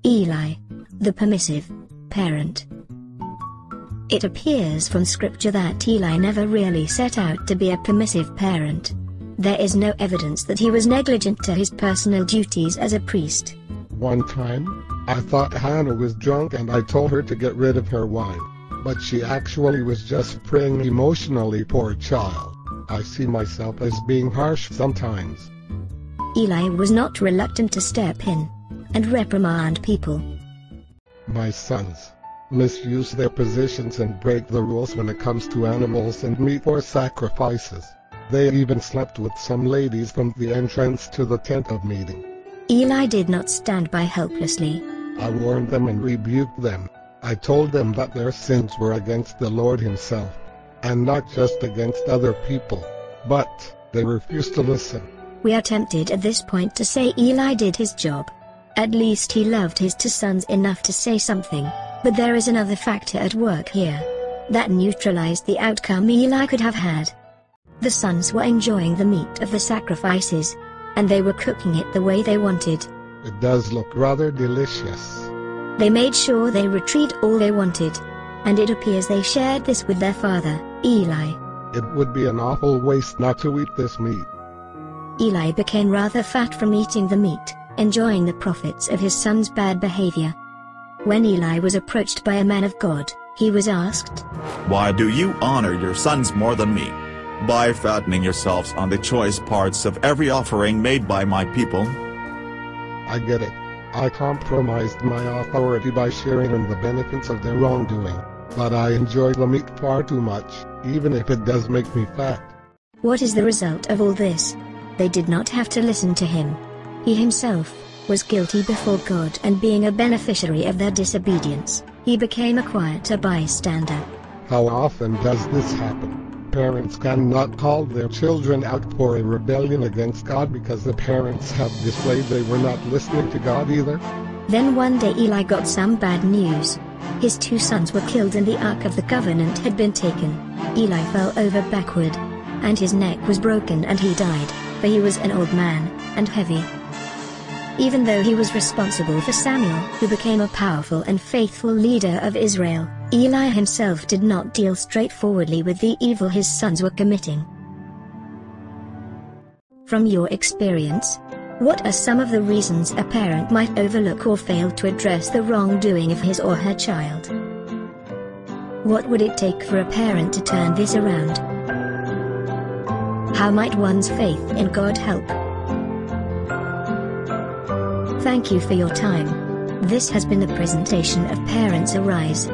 Eli, the Permissive Parent. It appears from scripture that Eli never really set out to be a permissive parent. There is no evidence that he was negligent to his personal duties as a priest. One time, I thought Hannah was drunk and I told her to get rid of her wine. But she actually was just praying emotionally, poor child. I see myself as being harsh sometimes. Eli was not reluctant to step in and reprimand people. My sons misuse their positions and break the rules when it comes to animals and meat for sacrifices. They even slept with some ladies from the entrance to the tent of meeting. Eli did not stand by helplessly. I warned them and rebuked them. I told them that their sins were against the Lord Himself, and not just against other people. But they refused to listen. We are tempted at this point to say Eli did his job. At least he loved his two sons enough to say something. But there is another factor at work here that neutralized the outcome Eli could have had. The sons were enjoying the meat of the sacrifices, and they were cooking it the way they wanted. It does look rather delicious. They made sure they retrieved all they wanted, and it appears they shared this with their father, Eli. It would be an awful waste not to eat this meat. Eli became rather fat from eating the meat, enjoying the profits of his son's bad behavior. When Eli was approached by a man of God, he was asked, "Why do you honor your sons more than me, by fattening yourselves on the choice parts of every offering made by my people?" I get it. I compromised my authority by sharing in the benefits of their wrongdoing, but I enjoy the meat far too much, even if it does make me fat. What is the result of all this? They did not have to listen to him. He himself was guilty before God, and being a beneficiary of their disobedience, he became a quieter bystander. How often does this happen? Parents cannot call their children out for a rebellion against God because the parents have displayed they were not listening to God either. Then one day Eli got some bad news. His two sons were killed and the Ark of the Covenant had been taken. Eli fell over backward, and his neck was broken and he died, for he was an old man, and heavy. Even though he was responsible for Samuel, who became a powerful and faithful leader of Israel, Eli himself did not deal straightforwardly with the evil his sons were committing. From your experience, what are some of the reasons a parent might overlook or fail to address the wrongdoing of his or her child? What would it take for a parent to turn this around? How might one's faith in God help? Thank you for your time. This has been the presentation of Parents Arise.